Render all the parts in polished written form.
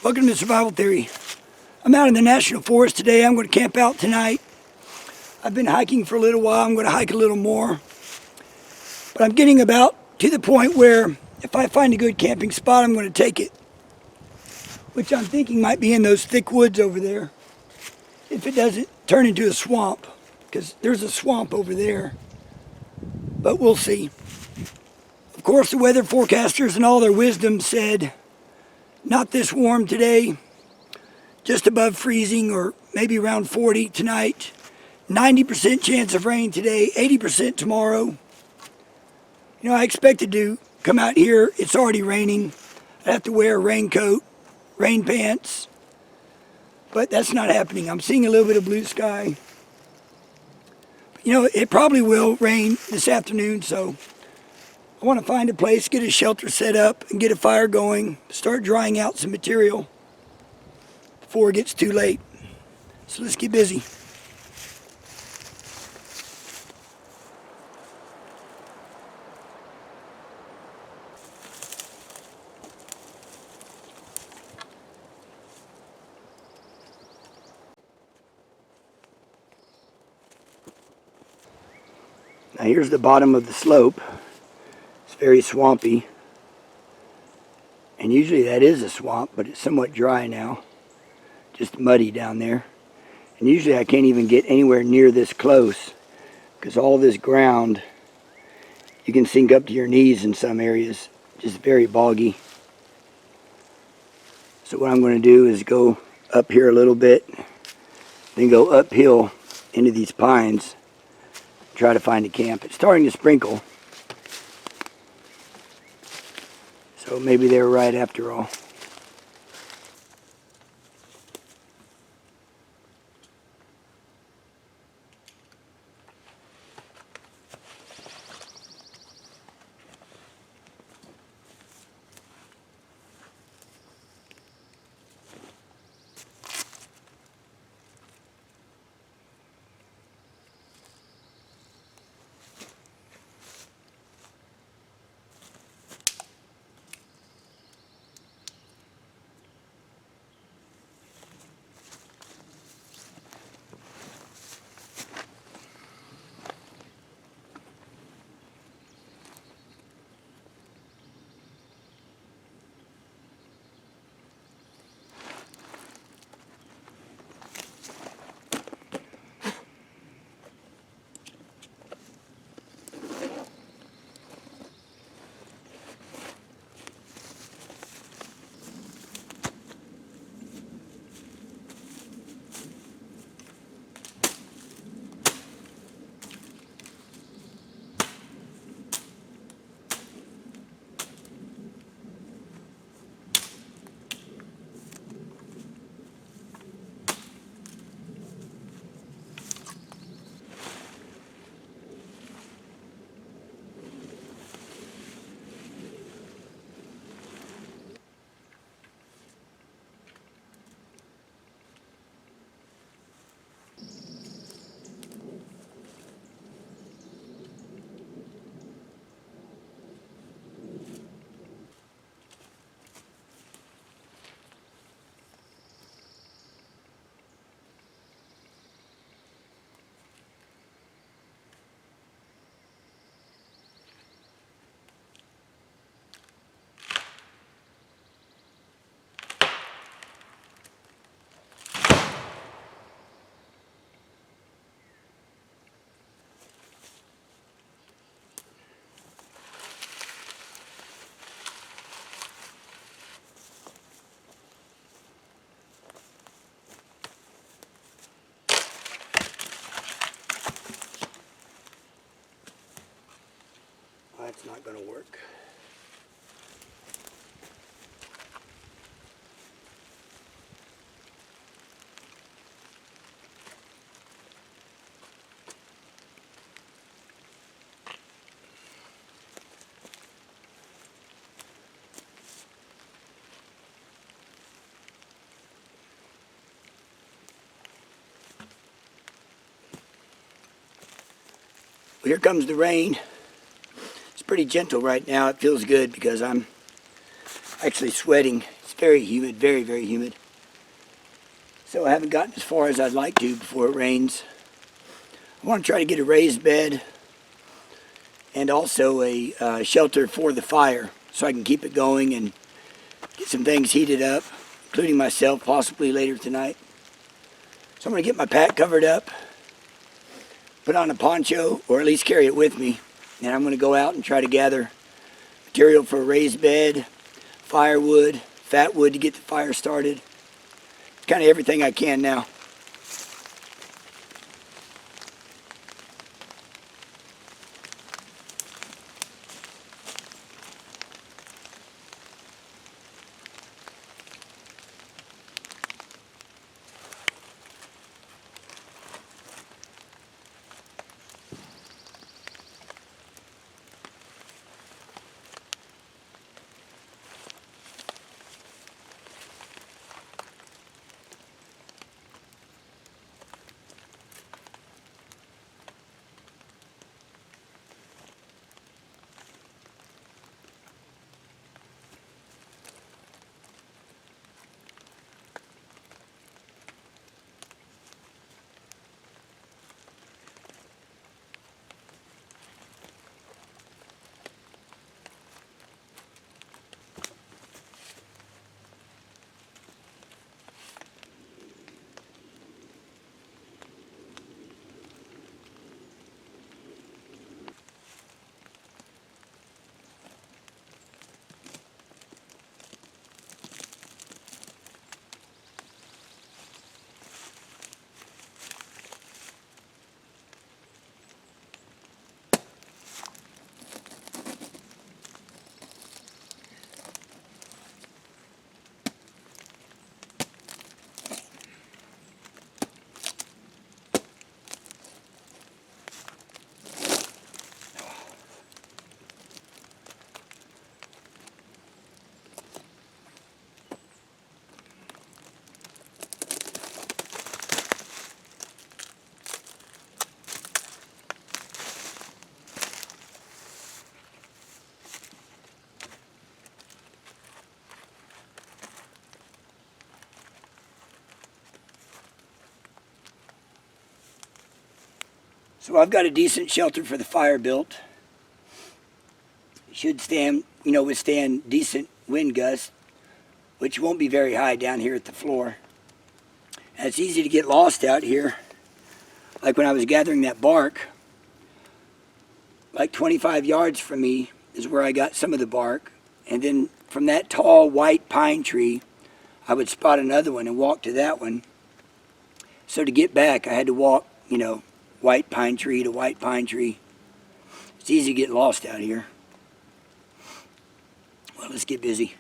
Welcome to Survival Theory. I'm out in the National Forest today. I'm going to camp out tonight. I've been hiking for a little while. I'm going to hike a little more. But I'm getting about to the point where if I find a good camping spot, I'm going to take it. Which I'm thinking might be in those thick woods over there. If it doesn't turn into a swamp. Because there's a swamp over there. But we'll see. Of course, the weather forecasters and all their wisdom said, not this warm today, just above freezing or maybe around 40 tonight. 90% chance of rain today, 80% tomorrow. You know, I expected to come out here. It's already raining. I have to wear a raincoat, rain pants. But that's not happening. I'm seeing a little bit of blue sky. You know, it probably will rain this afternoon, so I want to find a place, get a shelter set up, and get a fire going, start drying out some material before it gets too late. So let's get busy. Now here's the bottom of the slope. It's very swampy. And usually that is a swamp, but it's somewhat dry now. Just muddy down there. And usually I can't even get anywhere near this close because all this ground, you can sink up to your knees in some areas. Just very boggy. So what I'm going to do is go up here a little bit, then go uphill into these pines, try to find a camp. It's starting to sprinkle. So maybe they're right after all. That's not going to work. Well, here comes the rain. It's pretty gentle right now. It feels good because I'm actually sweating. It's very humid, very, very humid. So I haven't gotten as far as I'd like to before it rains. I want to try to get a raised bed and also a shelter for the fire so I can keep it going and get some things heated up, including myself possibly later tonight. So I'm going to get my pack covered up, put on a poncho, or at least carry it with me, and I'm going to go out and try to gather material for a raised bed, firewood, fat wood to get the fire started, kind of everything I can now. So I've got a decent shelter for the fire built. It should stand, withstand decent wind gusts, which won't be very high down here at the floor. And it's easy to get lost out here. Like when I was gathering that bark, like 25 yards from me is where I got some of the bark. And then from that tall white pine tree, I would spot another one and walk to that one. So to get back, I had to walk, white pine tree to white pine tree. It's easy to get lost out here. Well, let's get busy.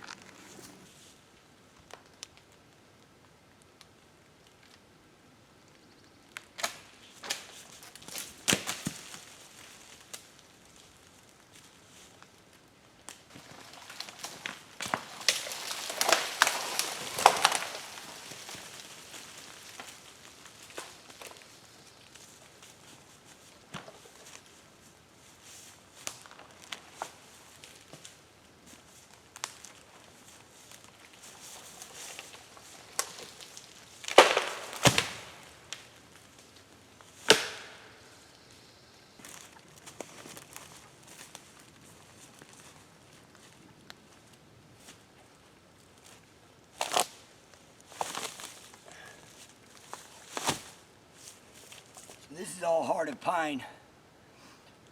This is all heart of pine,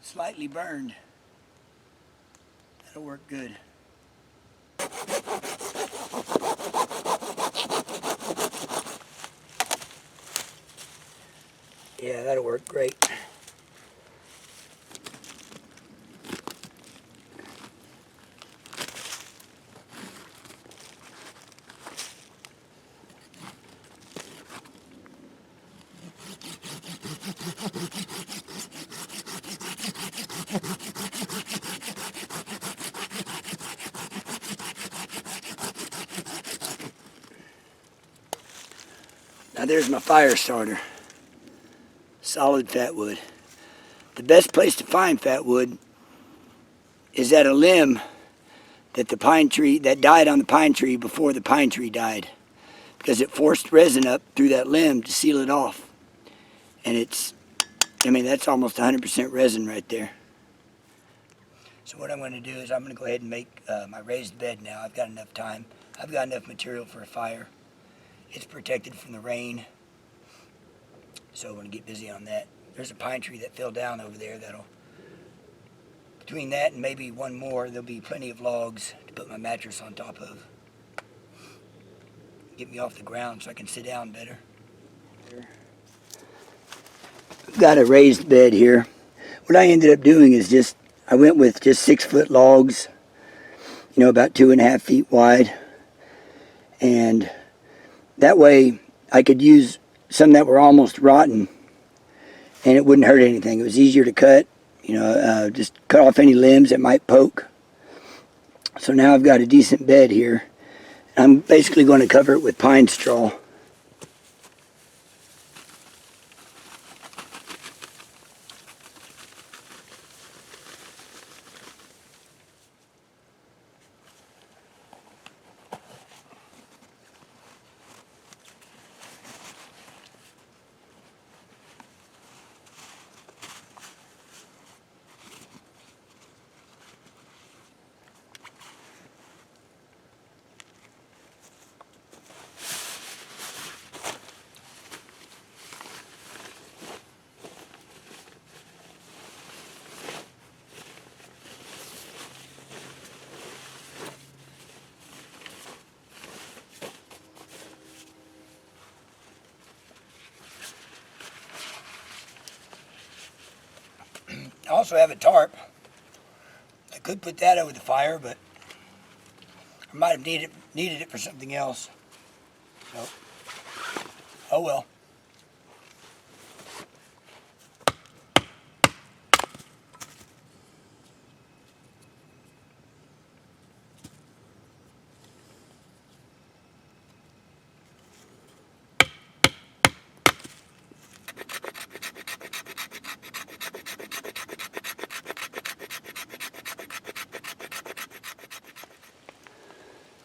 slightly burned. That'll work good. Yeah, that'll work great. Now there's my fire starter. Solid fat wood. The best place to find fat wood is at a limb that the pine tree, that died on the pine tree before the pine tree died, because it forced resin up through that limb to seal it off. And it's, I mean, that's almost 100% resin right there. So what I'm going to do is I'm going to go ahead and make my raised bed now. I've got enough time. I've got enough material for a fire. It's protected from the rain. So I'm going to get busy on that. There's a pine tree that fell down over there that'll, between that and maybe one more, there'll be plenty of logs to put my mattress on top of. Get me off the ground so I can sit down better. Got a raised bed here. What I ended up doing is I went with just 6-foot logs, you know, about 2.5 feet wide. And that way I could use some that were almost rotten and it wouldn't hurt anything. It was easier to cut, you know, just cut off any limbs that might poke. So now I've got a decent bed here. I'm basically going to cover it with pine straw. I also have a tarp. I could put that over the fire, but I might have needed it for something else. So, oh well.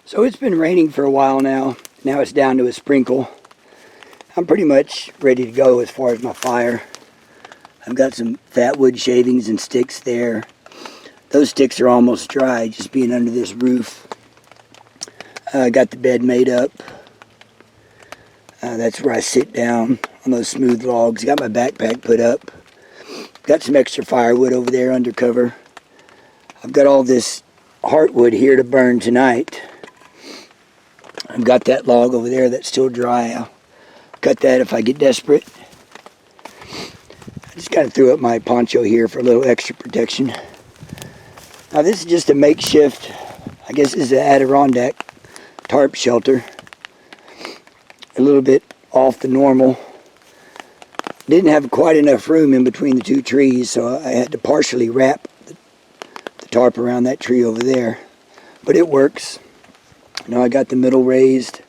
So it's been raining for a while now. Now it's down to a sprinkle. I'm pretty much ready to go as far as my fire. I've got some fat wood shavings and sticks there. Those sticks are almost dry, just being under this roof. I got the bed made up. That's where I sit down on those smooth logs. Got my backpack put up. Got some extra firewood over there under cover. I've got all this heartwood here to burn tonight. I've got that log over there that's still dry. I'll cut that if I get desperate. I just kind of threw up my poncho here for a little extra protection. Now this is just a makeshift, I guess this is an Adirondack tarp shelter. A little bit off the normal. Didn't have quite enough room in between the two trees, so I had to partially wrap the tarp around that tree over there. But it works. Now I got the middle raised.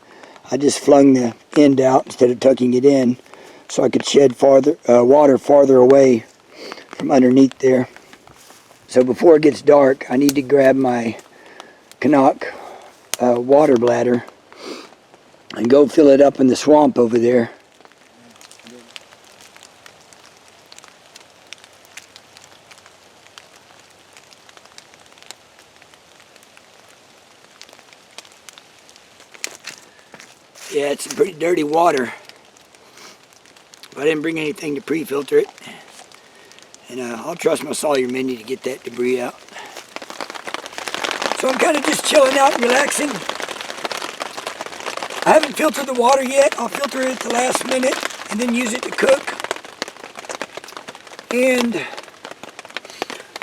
I just flung the end out instead of tucking it in so I could shed water farther away from underneath there. So before it gets dark, I need to grab my Canuck water bladder and go fill it up in the swamp over there. Yeah, it's some pretty dirty water. I didn't bring anything to pre-filter it. And I'll trust my Sawyer Mini to get that debris out. So I'm kind of just chilling out and relaxing. I haven't filtered the water yet. I'll filter it at the last minute and then use it to cook. And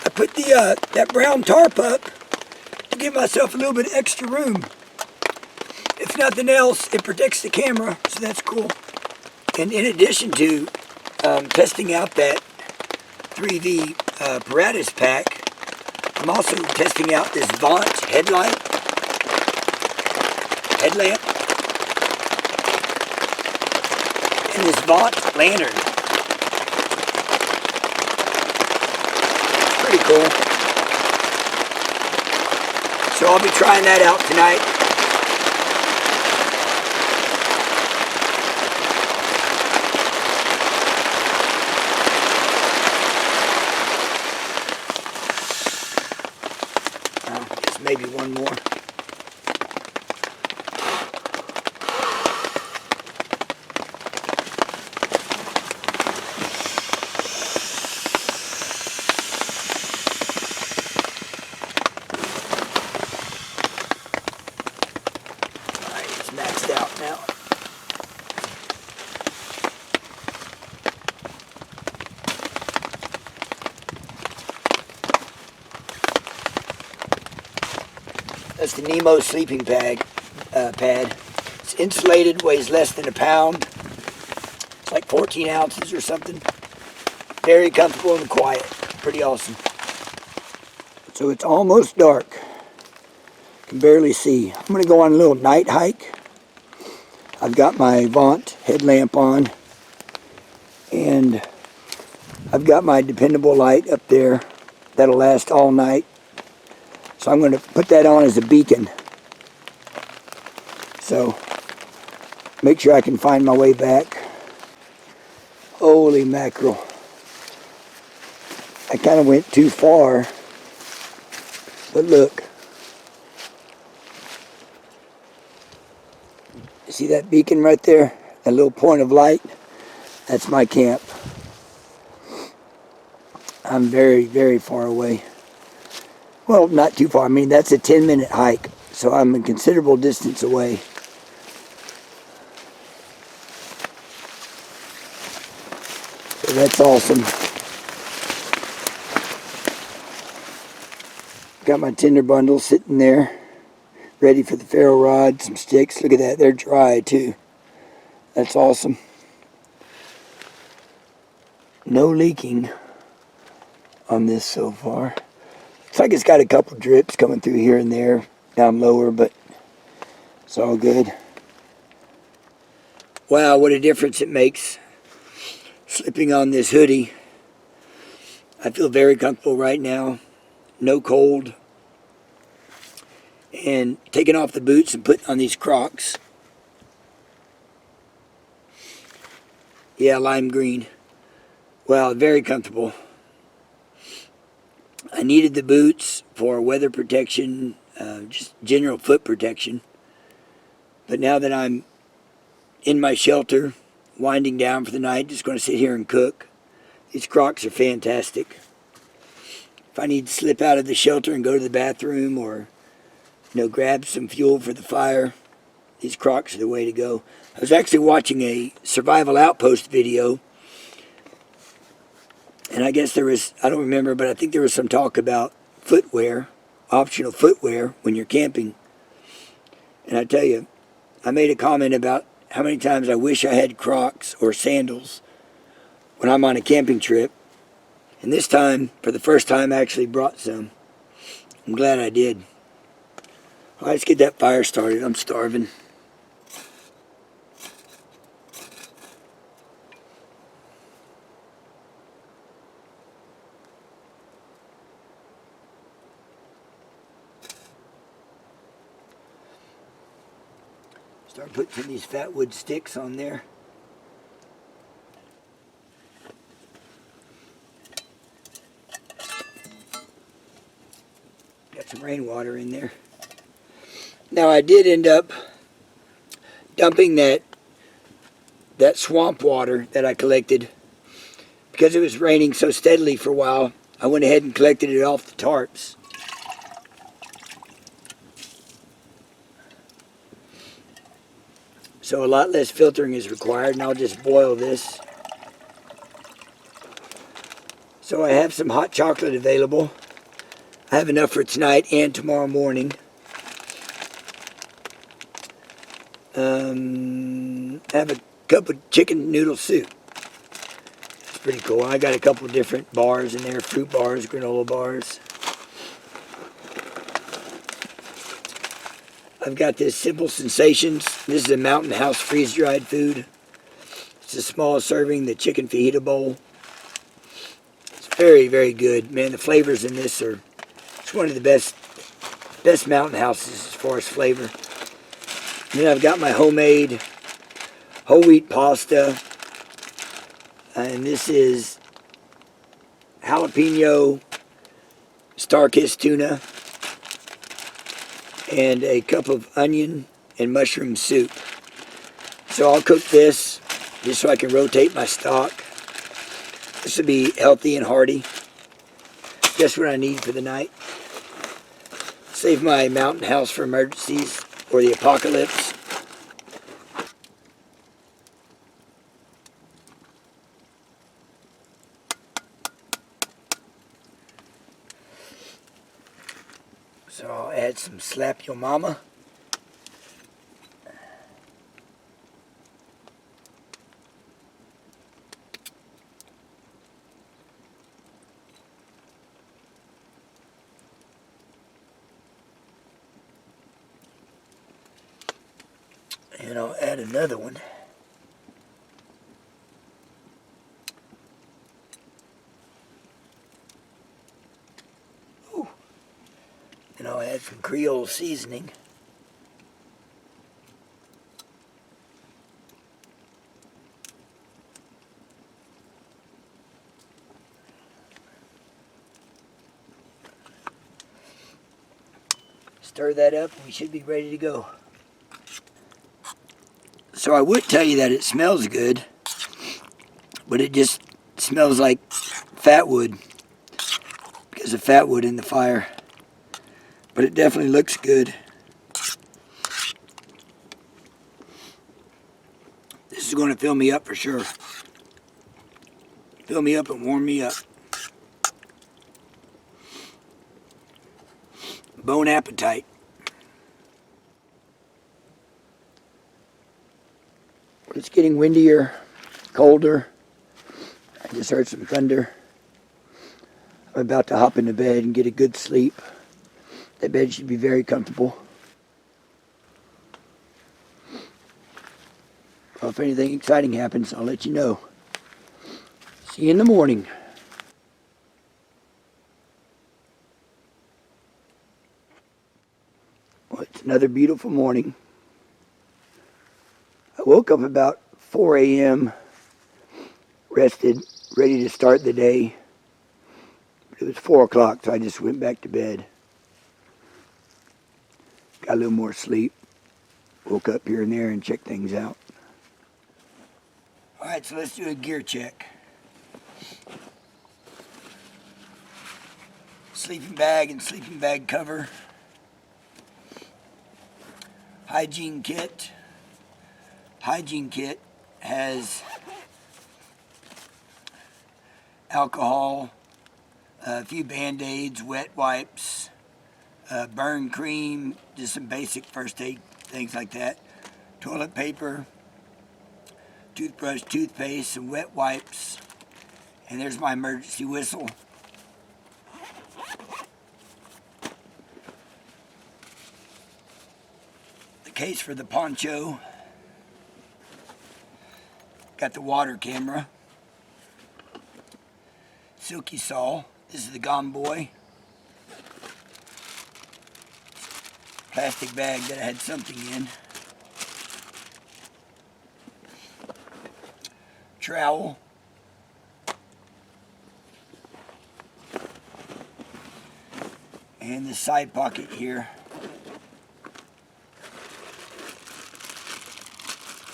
I put that brown tarp up to give myself a little bit of extra room. If nothing else, it protects the camera, so that's cool. And in addition to testing out that 3V apparatus pack, I'm also testing out this Vaunt headlamp, and this Vaunt lantern. Pretty cool. So I'll be trying that out tonight. Just maybe one more. Maxed out now. That's the Nemo sleeping pad. It's insulated, weighs less than a pound. It's like 14 ounces or something. Very comfortable and quiet. Pretty awesome. So it's almost dark. Can barely see. I'm going to go on a little night hike. I've got my Vaunt headlamp on, and I've got my dependable light up there that'll last all night. So I'm going to put that on as a beacon. So make sure I can find my way back. Holy mackerel. I kind of went too far, but look. See that beacon right there? That little point of light? That's my camp. I'm very, very far away. Well, not too far. I mean, that's a 10-minute hike, so I'm a considerable distance away. So that's awesome. Got my tinder bundle sitting there, ready for the ferro rod, some sticks. Look at that, they're dry too. That's awesome. No leaking on this so far. Looks like it's got a couple drips coming through here and there, down lower, but it's all good. Wow, what a difference it makes slipping on this hoodie. I feel very comfortable right now. No cold. And taking off the boots and putting on these Crocs. Yeah, lime green. Wow, very comfortable. I needed the boots for weather protection, just general foot protection. But now that I'm in my shelter, winding down for the night, just going to sit here and cook. These Crocs are fantastic. If I need to slip out of the shelter and go to the bathroom or grab some fuel for the fire, these Crocs are the way to go. I was actually watching a Survival Outpost video, and I guess there was, I don't remember, but I think there was some talk about footwear, optional footwear when you're camping. And I tell you, I made a comment about how many times I wish I had Crocs or sandals when I'm on a camping trip. And this time, for the first time, I actually brought some. I'm glad I did. All right, let's get that fire started. I'm starving. Start putting some of these fat wood sticks on there. Got some rainwater in there. Now I did end up dumping that swamp water that I collected. Because it was raining so steadily for a while, I went ahead and collected it off the tarps. So a lot less filtering is required, and I'll just boil this. So I have some hot chocolate available. I have enough for tonight and tomorrow morning. I have a cup of chicken noodle soup. It's pretty cool. I got a couple of different bars in there, fruit bars, granola bars. I've got this Simple Sensations. This is a Mountain House freeze-dried food. It's a small serving, the chicken fajita bowl. It's very, very good. Man, the flavors in this are, it's one of the best Best mountain houses as far as flavor. And then I've got my homemade whole wheat pasta. And this is jalapeno star-kissed tuna. And a cup of onion and mushroom soup. So I'll cook this just so I can rotate my stock. This will be healthy and hearty. Just what I need for the night. Save my mountain house for emergencies or the apocalypse. So I'll add some Slap Your Mama. And I'll add another one. Ooh. And I'll add some Creole seasoning. Stir that up and we should be ready to go. So I would tell you that it smells good, but it just smells like fat wood because of fat wood in the fire. But it definitely looks good. This is going to fill me up for sure. Fill me up and warm me up. Bone appetite. It's getting windier, colder. I just heard some thunder. I'm about to hop into bed and get a good sleep. That bed should be very comfortable. Well, if anything exciting happens, I'll let you know. See you in the morning. Well, it's another beautiful morning. I woke up about 4 a.m., rested, ready to start the day. But it was 4 o'clock, so I just went back to bed. Got a little more sleep. Woke up here and there and checked things out. All right, so let's do a gear check. Sleeping bag and sleeping bag cover. Hygiene kit. Hygiene kit has alcohol, a few Band-Aids, wet wipes, burn cream, just some basic first aid things like that. Toilet paper, toothbrush, toothpaste, some wet wipes, and there's my emergency whistle. The case for the poncho. Got the water camera. Silky saw. This is the Gone Boy. Plastic bag that I had something in. Trowel. And the side pocket here.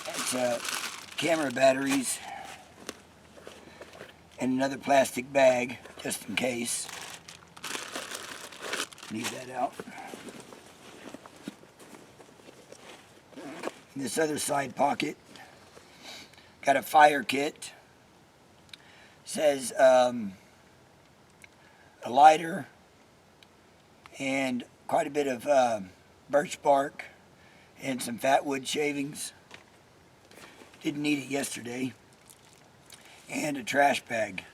That's camera batteries. And another plastic bag, just in case. Leave that out. In this other side pocket, got a fire kit. Says a lighter and quite a bit of birch bark and some fat wood shavings. Didn't need it yesterday. And a trash bag.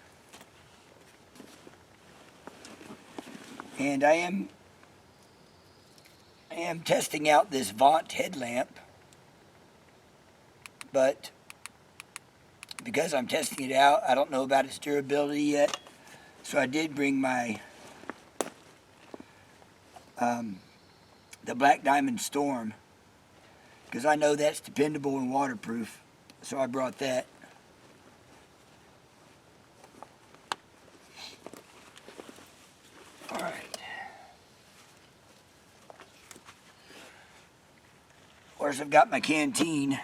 And I am testing out this Vaunt headlamp, but because I'm testing it out, I don't know about its durability yet. So I did bring my the Black Diamond Storm, because I know that's dependable and waterproof, so I brought that. All right. Of course, I've got my canteen.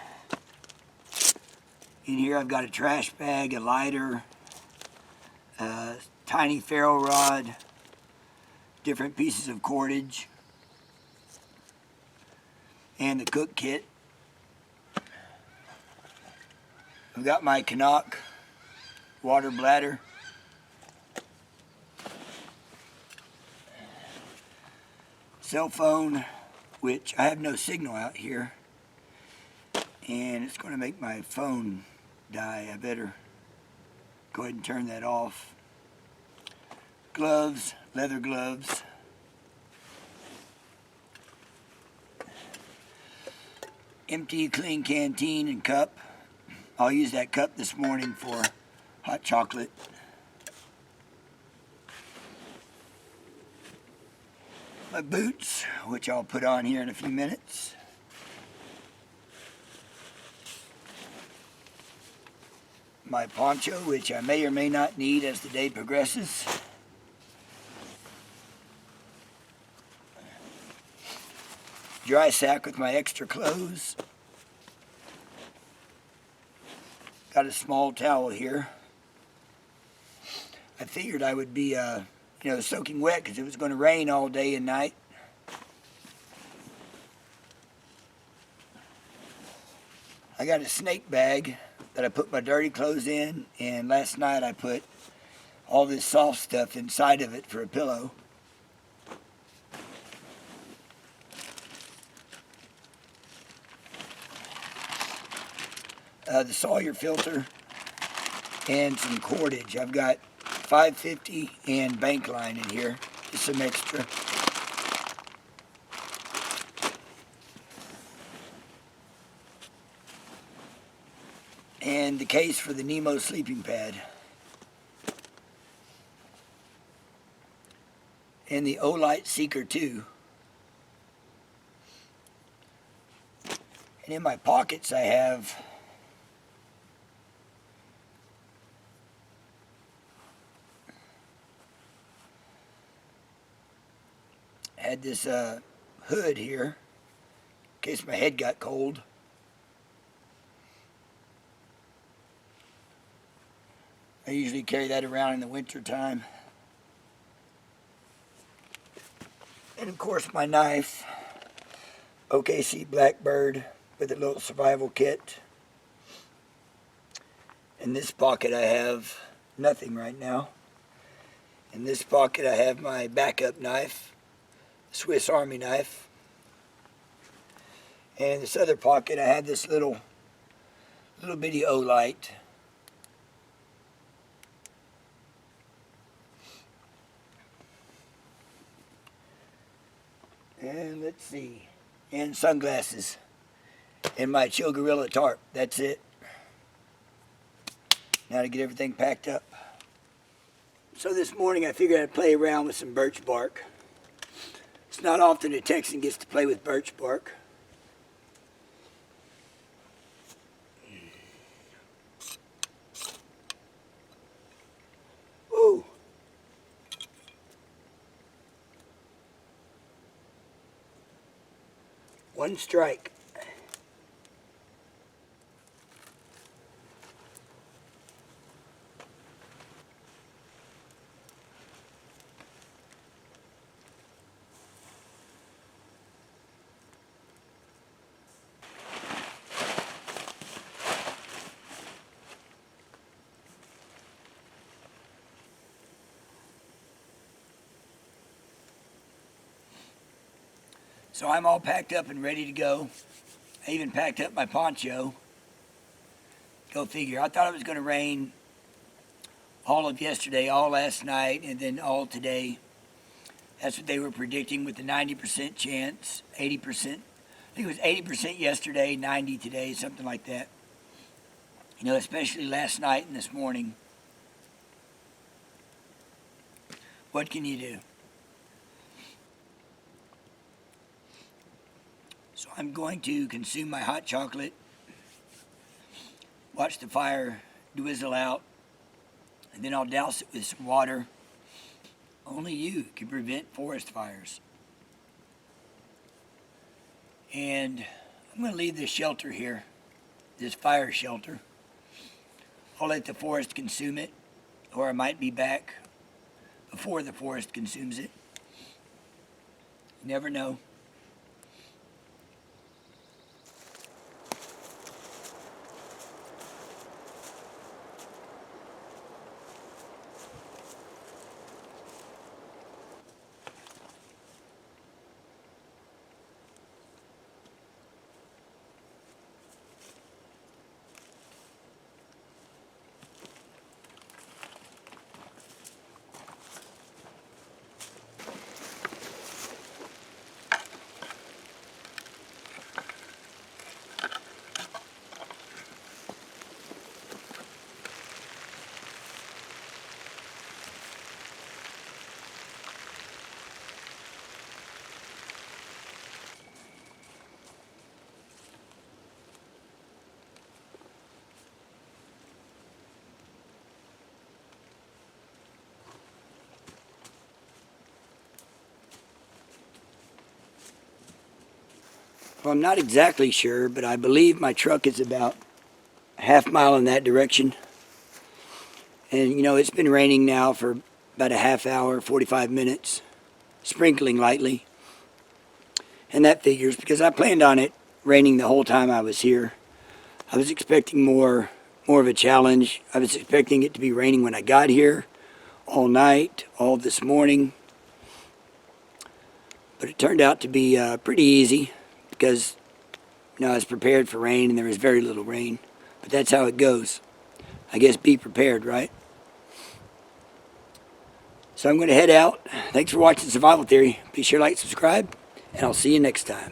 In here I've got a trash bag, a lighter, a tiny ferro rod, different pieces of cordage, and the cook kit. I've got my Canuck water bladder, cell phone, which I have no signal out here, and it's going to make my phone die. I better go ahead and turn that off. Gloves, leather gloves. Empty, clean canteen and cup. I'll use that cup this morning for hot chocolate. My boots, which I'll put on here in a few minutes. My poncho, which I may or may not need as the day progresses. Dry sack with my extra clothes. Got a small towel here. I figured I would be, soaking wet because it was going to rain all day and night. I got a snake bag that I put my dirty clothes in, and last night I put all this soft stuff inside of it for a pillow. The Sawyer filter and some cordage. I've got 550 and bank line in here, just some extra. And the case for the Nemo sleeping pad. And the Olight Seeker 2. And in my pockets I have this hood here in case my head got cold. I usually carry that around in the winter time. And of course my knife, OKC Blackbird with a little survival kit. In this pocket I have nothing right now. In this pocket I have my backup knife, Swiss Army knife. And in this other pocket I have this little bitty Olight. And let's see, and sunglasses, and my Chill Gorilla tarp. That's it. Now to get everything packed up. So this morning I figured I'd play around with some birch bark. It's not often a Texan gets to play with birch bark. Ooh. One strike. So I'm all packed up and ready to go. I even packed up my poncho. Go figure. I thought it was going to rain all of yesterday, all last night, and then all today. That's what they were predicting with the 90% chance, 80%. I think it was 80% yesterday, 90 today, something like that. You know, especially last night and this morning. What can you do? So I'm going to consume my hot chocolate, watch the fire dwizzle out, and then I'll douse it with some water. Only you can prevent forest fires. And I'm going to leave this shelter here, this fire shelter. I'll let the forest consume it, or I might be back before the forest consumes it. You never know. Well, I'm not exactly sure, but I believe my truck is about a half mile in that direction. And you know, it's been raining now for about a half hour, 45 minutes, sprinkling lightly. And that figures because I planned on it raining the whole time I was here. I was expecting more of a challenge. I was expecting it to be raining when I got here, all night, all this morning. But it turned out to be pretty easy because you know, I was prepared for rain and there was very little rain. But that's how it goes. I guess be prepared, right? So I'm going to head out. Thanks for watching Survival Theory. Be sure to like, subscribe, and I'll see you next time.